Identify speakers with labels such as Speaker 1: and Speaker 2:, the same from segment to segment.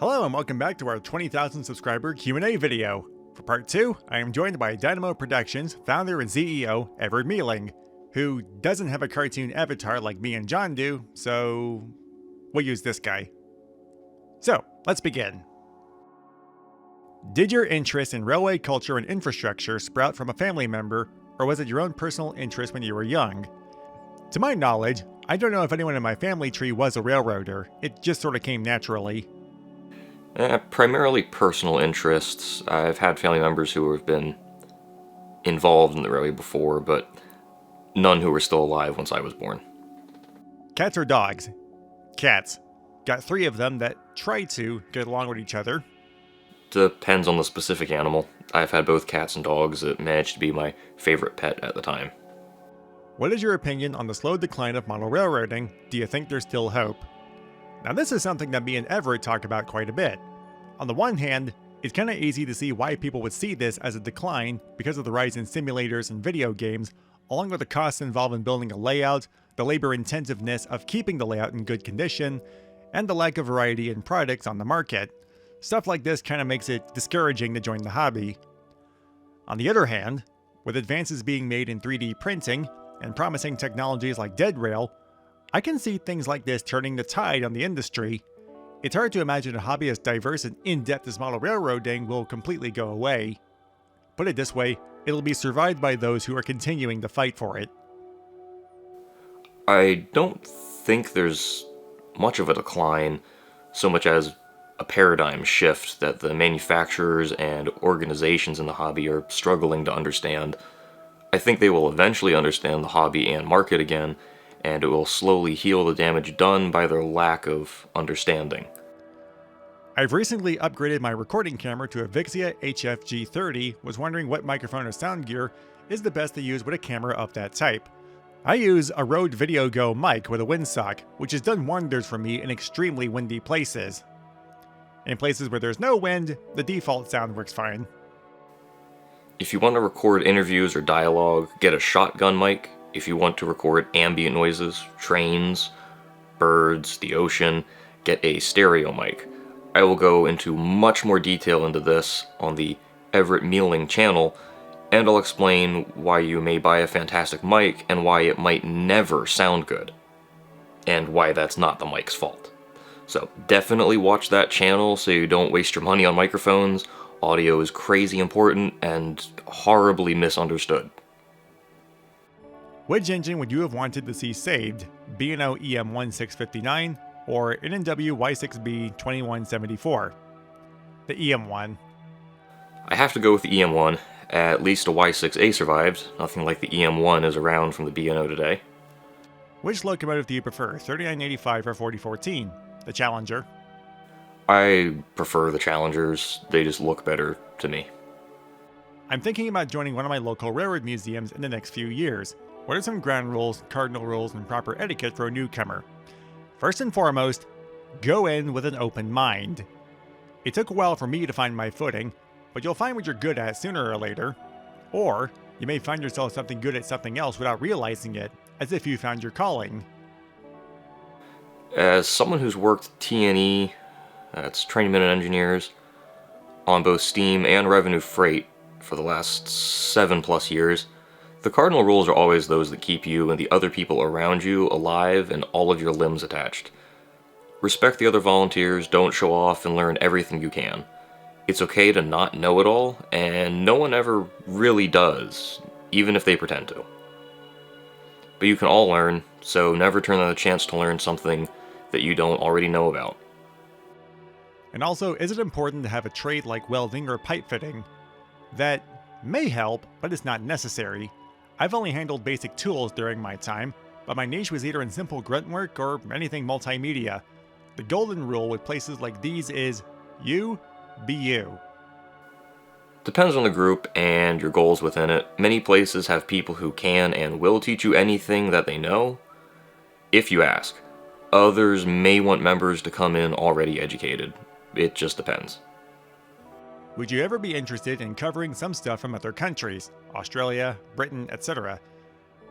Speaker 1: Hello and welcome back to our 20,000 subscriber Q&A video. For part 2, I am joined by Dynamo Productions founder and CEO Everett Meehling, who doesn't have a cartoon avatar like me and John do, so we'll use this guy. So, let's begin. Did your interest in railway culture and infrastructure sprout from a family member, or was it your own personal interest when you were young? To my knowledge, I don't know if anyone in my family tree was a railroader. It just sort of came naturally.
Speaker 2: Primarily personal interests. I've had family members who have been involved in the railway before, but none who were still alive once I was born.
Speaker 1: Cats or dogs? Cats. Got 3 of them that try to get along with each other.
Speaker 2: Depends on the specific animal. I've had both cats and dogs that managed to be my favorite pet at the time.
Speaker 1: What is your opinion on the slow decline of model railroading? Do you think there's still hope? Now this is something that me and Everett talk about quite a bit. On the one hand, it's kinda easy to see why people would see this as a decline because of the rise in simulators and video games, along with the costs involved in building a layout, the labor intensiveness of keeping the layout in good condition, and the lack of variety in products on the market. Stuff like this kinda makes it discouraging to join the hobby. On the other hand, with advances being made in 3D printing and promising technologies like dead rail, I can see things like this turning the tide on the industry. It's hard to imagine a hobby as diverse and in-depth as model railroading will completely go away. Put it this way, it'll be survived by those who are continuing to fight for it.
Speaker 2: I don't think there's much of a decline, so much as a paradigm shift that the manufacturers and organizations in the hobby are struggling to understand. I think they will eventually understand the hobby and market again, and it will slowly heal the damage done by their lack of understanding.
Speaker 1: I've recently upgraded my recording camera to a Vixia HFG30, was wondering what microphone or sound gear is the best to use with a camera of that type. I use a Rode Video Go mic with a windsock, which has done wonders for me in extremely windy places. In places where there's no wind, the default sound works fine.
Speaker 2: If you want to record interviews or dialogue, get a shotgun mic. If you want to record ambient noises, trains, birds, the ocean, get a stereo mic. I will go into much more detail into this on the Everett Meehling channel, and I'll explain why you may buy a fantastic mic and why it might never sound good, and why that's not the mic's fault. So definitely watch that channel so you don't waste your money on microphones. Audio is crazy important and horribly misunderstood.
Speaker 1: Which engine would you have wanted to see saved? B&O EM1659 or N&W Y6B 2174? The EM1.
Speaker 2: I have to go with the EM1. At least a Y6A survived. Nothing like the EM1 is around from the B&O today.
Speaker 1: Which locomotive do you prefer, 3985 or 4014? The Challenger.
Speaker 2: I prefer the Challengers. They just look better to me.
Speaker 1: I'm thinking about joining one of my local railroad museums in the next few years. What are some ground rules, cardinal rules, and proper etiquette for a newcomer? First and foremost, go in with an open mind. It took a while for me to find my footing, but you'll find what you're good at sooner or later. Or, you may find yourself something good at something else without realizing it, as if you found your calling.
Speaker 2: As someone who's worked T&E, that's Train Minute Engineers, on both steam and revenue freight for the last 7+ years, the cardinal rules are always those that keep you and the other people around you alive and all of your limbs attached. Respect the other volunteers, don't show off, and learn everything you can. It's okay to not know it all, and no one ever really does, even if they pretend to. But you can all learn, so never turn down the chance to learn something that you don't already know about.
Speaker 1: And also, is it important to have a trade like welding or pipe fitting? That may help, but it's not necessary. I've only handled basic tools during my time, but my niche was either in simple grunt work or anything multimedia. The golden rule with places like these is, you be you.
Speaker 2: Depends on the group and your goals within it. Many places have people who can and will teach you anything that they know, if you ask. Others may want members to come in already educated. It just depends.
Speaker 1: Would you ever be interested in covering some stuff from other countries? Australia, Britain, etc.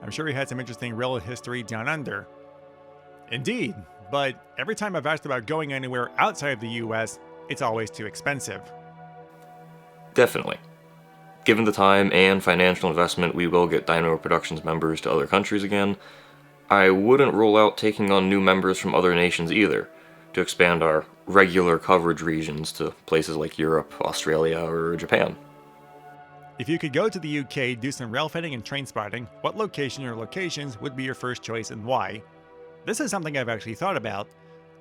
Speaker 1: I'm sure you had some interesting railroad history down under. Indeed, but every time I've asked about going anywhere outside of the US, it's always too expensive.
Speaker 2: Definitely. Given the time and financial investment we will get Dynamo Productions members to other countries again, I wouldn't rule out taking on new members from other nations either, to expand our regular coverage regions to places like Europe, Australia, or Japan.
Speaker 1: If you could go to the UK, do some railfitting and train spotting, what location or locations would be your first choice and why? This is something I've actually thought about.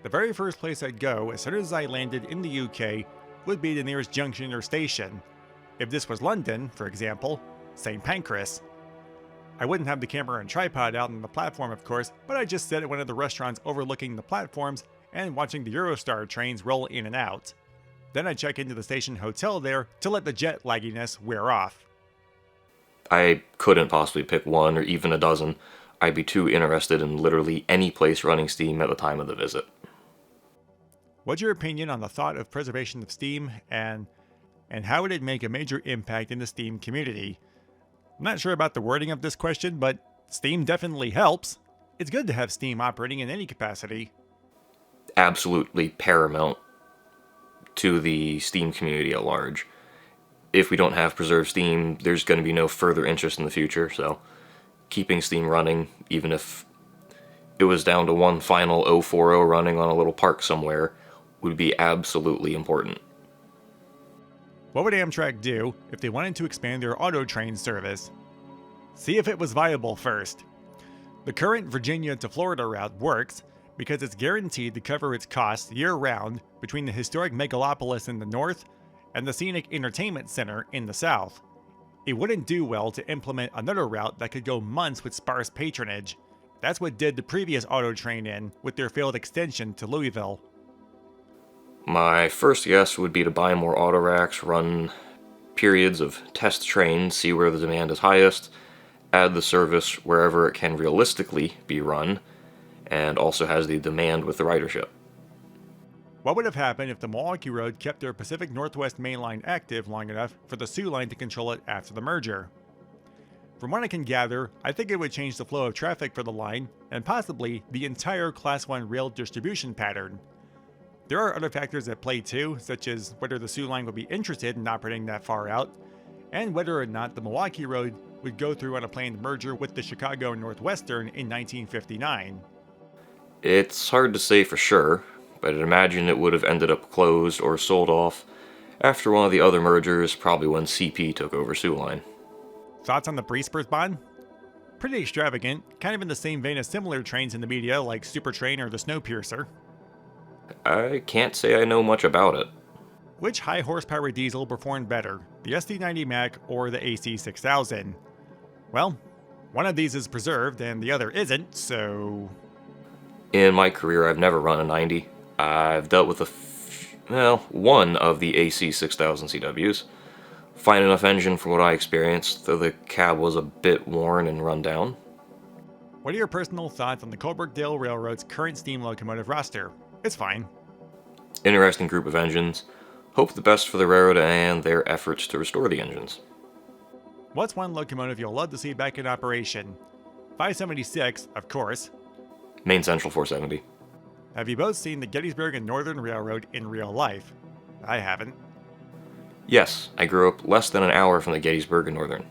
Speaker 1: The very first place I'd go as soon as I landed in the UK would be the nearest junction or station. If this was London, for example, St. Pancras. I wouldn't have the camera and tripod out on the platform, of course, but I'd just sit at one of the restaurants overlooking the platforms and watching the Eurostar trains roll in and out. Then I'd check into the station hotel there to let the jet lagginess wear off.
Speaker 2: I couldn't possibly pick one or even a dozen. I'd be too interested in literally any place running Steam at the time of the visit.
Speaker 1: What's your opinion on the thought of preservation of Steam, and how would it make a major impact in the Steam community? I'm not sure about the wording of this question, but Steam definitely helps. It's good to have Steam operating in any capacity.
Speaker 2: Absolutely paramount to the Steam community at large. If we don't have preserved Steam, there's going to be no further interest in the future, so keeping Steam running, even if it was down to one final 040 running on a little park somewhere, would be absolutely important.
Speaker 1: What would Amtrak do if they wanted to expand their auto train service? See if it was viable first. The current Virginia to Florida route works because it's guaranteed to cover its costs year-round between the historic megalopolis in the north and the scenic entertainment center in the south. It wouldn't do well to implement another route that could go months with sparse patronage. That's what did the previous auto train in with their failed extension to Louisville.
Speaker 2: My first guess would be to buy more auto racks, run periods of test trains, see where the demand is highest, add the service wherever it can realistically be run, and also has the demand with the ridership.
Speaker 1: What would have happened if the Milwaukee Road kept their Pacific Northwest Main Line active long enough for the Soo Line to control it after the merger? From what I can gather, I think it would change the flow of traffic for the line and possibly the entire Class 1 rail distribution pattern. There are other factors at play too, such as whether the Soo Line would be interested in operating that far out, and whether or not the Milwaukee Road would go through on a planned merger with the Chicago Northwestern in 1959.
Speaker 2: It's hard to say for sure, but I'd imagine it would have ended up closed or sold off after one of the other mergers, probably when CP took over Soo Line.
Speaker 1: Thoughts on the Breespersbahn? Pretty extravagant, kind of in the same vein as similar trains in the media like Supertrain or the Snowpiercer.
Speaker 2: I can't say I know much about it.
Speaker 1: Which high horsepower diesel performed better, the SD90 Mac or the AC6000? Well, one of these is preserved and the other isn't, so...
Speaker 2: In my career, I've never run a 90. I've dealt with one of the AC6000 CWs. Fine enough engine for what I experienced, though the cab was a bit worn and run down.
Speaker 1: What are your personal thoughts on the Coburg-Dale Railroad's current steam locomotive roster? It's fine.
Speaker 2: Interesting group of engines. Hope the best for the railroad and their efforts to restore the engines.
Speaker 1: What's one locomotive you'll love to see back in operation? 576, of course.
Speaker 2: Main Central 470.
Speaker 1: Have you both seen the Gettysburg and Northern Railroad in real life? I haven't.
Speaker 2: Yes, I grew up less than an hour from the Gettysburg and Northern.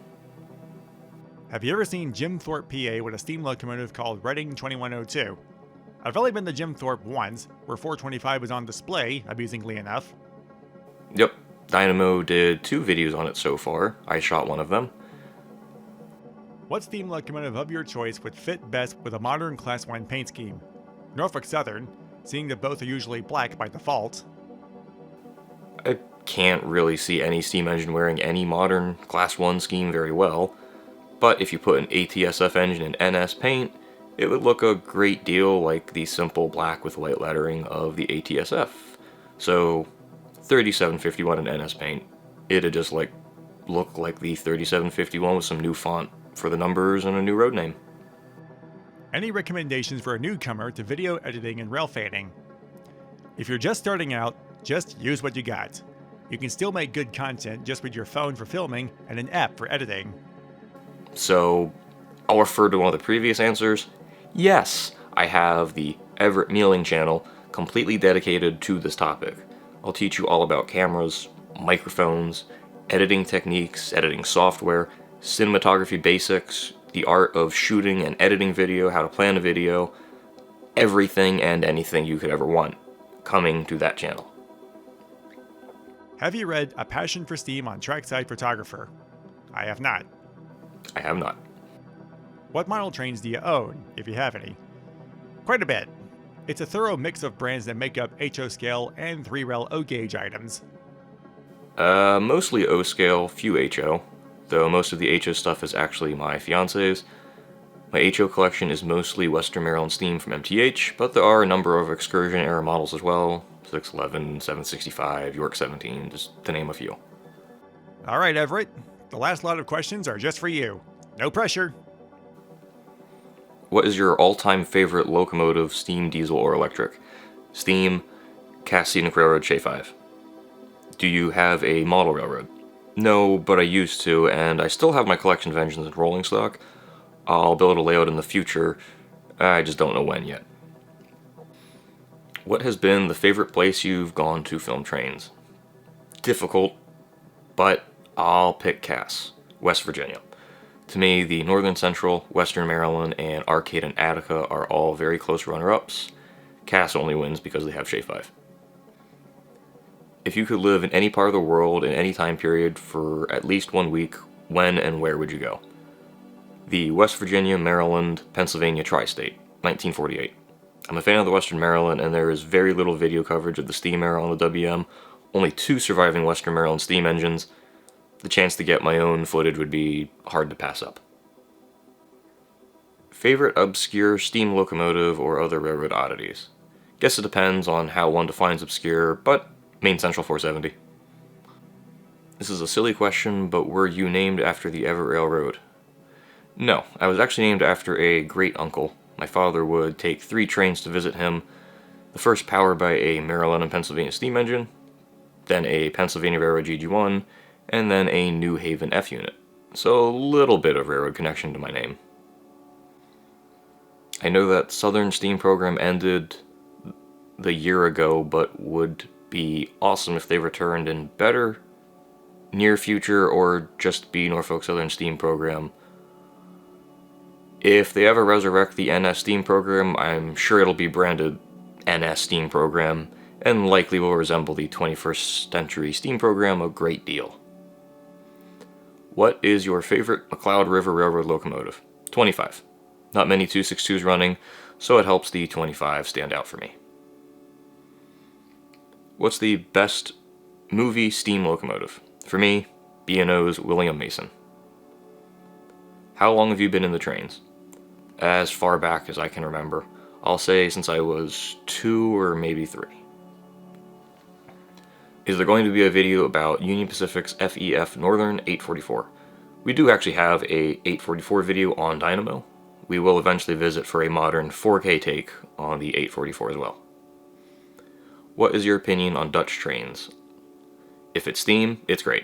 Speaker 1: Have you ever seen Jim Thorpe, PA with a steam locomotive called Reading 2102? I've only been to Jim Thorpe once, where 425 was on display, amusingly enough.
Speaker 2: Yep, Dynamo did 2 videos on it so far. I shot one of them.
Speaker 1: What steam locomotive of your choice would fit best with a modern Class 1 paint scheme? Norfolk Southern, seeing that both are usually black by default.
Speaker 2: I can't really see any steam engine wearing any modern Class 1 scheme very well, but if you put an ATSF engine in NS paint, it would look a great deal like the simple black with white lettering of the ATSF. So, 3751 in NS paint, it'd just look like the 3751 with some new font for the numbers and a new road name.
Speaker 1: Any recommendations for a newcomer to video editing and rail fanning? If you're just starting out, just use what you got. You can still make good content just with your phone for filming and an app for editing.
Speaker 2: So, I'll refer to one of the previous answers. Yes, I have the Everett Meehling channel completely dedicated to this topic. I'll teach you all about cameras, microphones, editing techniques, editing software, cinematography basics, the art of shooting and editing video, how to plan a video, everything and anything you could ever want, coming to that channel.
Speaker 1: Have you read A Passion for Steam on Trackside Photographer? I have not.
Speaker 2: I have not.
Speaker 1: What model trains do you own, if you have any? Quite a bit. It's a thorough mix of brands that make up HO scale and 3-rail O-gauge items.
Speaker 2: Mostly O scale, few HO, though most of the HO stuff is actually my fiance's. My HO collection is mostly Western Maryland Steam from MTH, but there are a number of excursion era models as well, 611, 765, York 17, just to name a few.
Speaker 1: Alright, Everett. The last lot of questions are just for you. No pressure.
Speaker 2: What is your all-time favorite locomotive, steam, diesel, or electric? Steam, Cass Scenic Railroad Shay 5. Do you have a model railroad? No, but I used to, and I still have my collection of engines in rolling stock. I'll build a layout in the future, I just don't know when yet. What has been the favorite place you've gone to film trains? Difficult, but I'll pick Cass, West Virginia. To me, the Northern Central, Western Maryland, and Arcade and Attica are all very close runner-ups. Cass only wins because they have Shay 5. If you could live in any part of the world in any time period for at least 1 week, when and where would you go? The West Virginia, Maryland, Pennsylvania tri-state, 1948. I'm a fan of the Western Maryland, and there is very little video coverage of the steam era on the WM. Only 2 surviving Western Maryland steam engines. The chance to get my own footage would be hard to pass up. Favorite obscure steam locomotive or other railroad oddities? Guess it depends on how one defines obscure, but Maine Central 470. This is a silly question, but were you named after the Everett Railroad? No, I was actually named after a great-uncle. My father would take 3 trains to visit him, the first powered by a Maryland and Pennsylvania steam engine, then a Pennsylvania Railroad GG1, and then a New Haven F unit. So a little bit of railroad connection to my name. I know that Southern Steam program ended the year ago, but would be awesome if they returned in better near future or just be Norfolk Southern Steam program. If they ever resurrect the NS Steam program, I'm sure it'll be branded NS Steam program and likely will resemble the 21st Century Steam program a great deal. What is your favorite McLeod River Railroad locomotive? 25. Not many 262s running, so it helps the 25 stand out for me. What's the best movie steam locomotive? For me, B&O's William Mason. How long have you been in the trains? As far back as I can remember. I'll say since I was 2 or maybe 3. Is there going to be a video about Union Pacific's FEF Northern 844? We do actually have a 844 video on Dynamo. We will eventually visit for a modern 4K take on the 844 as well. What is your opinion on Dutch trains? If it's steam, it's great.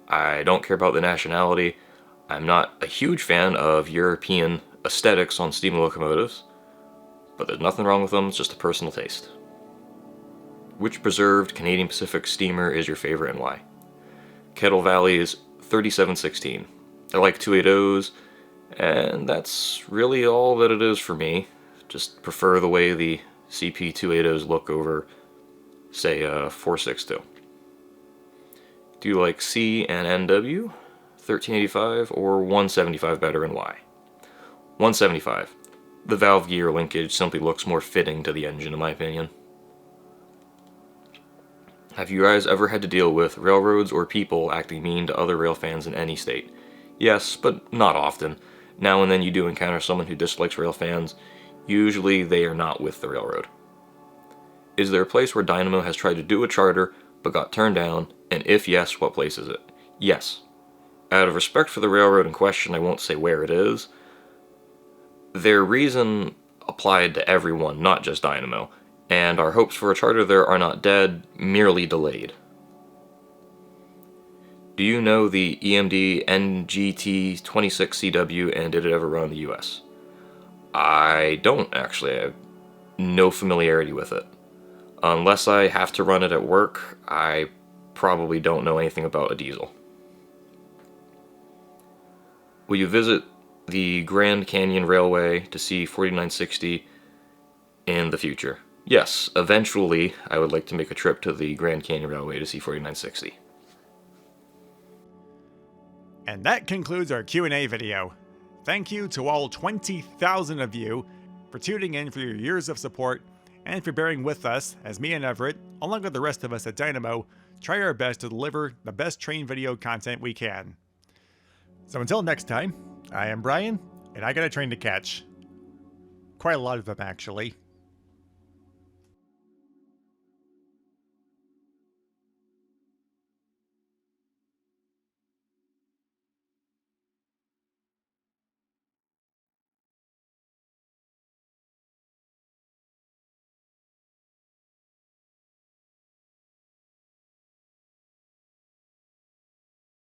Speaker 2: I don't care about the nationality. I'm not a huge fan of European aesthetics on steam locomotives, but there's nothing wrong with them, it's just a personal taste. Which preserved Canadian Pacific steamer is your favorite and why? Kettle Valley's 3716. I like 280s, and that's really all that it is for me. Just prefer the way the CP 280s look over, say, 462. Do you like C and NW, 1385, or 175 better and why? 175. The valve gear linkage simply looks more fitting to the engine in my opinion. Have you guys ever had to deal with railroads or people acting mean to other rail fans in any state? Yes, but not often. Now and then you do encounter someone who dislikes rail fans. Usually they are not with the railroad. Is there a place where Dynamo has tried to do a charter but got turned down, and if yes, what place is it? Yes. Out of respect for the railroad in question, I won't say where it is. Their reason applied to everyone, not just Dynamo, and our hopes for a charter there are not dead, merely delayed. Do you know the EMD NGT 26CW and did it ever run in the US? I don't actually. I have no familiarity with it. Unless I have to run it at work, I probably don't know anything about a diesel. Will you visit the Grand Canyon Railway to see 4960 in the future? Yes, eventually I would like to make a trip to the Grand Canyon Railway to see 4960.
Speaker 1: And that concludes our Q&A video. Thank you to all 20,000 of you for tuning in for your years of support and for bearing with us as me and Everett, along with the rest of us at Dynamo, try our best to deliver the best train video content we can. So until next time, I am Brian, and I got a train to catch. Quite a lot of them, actually.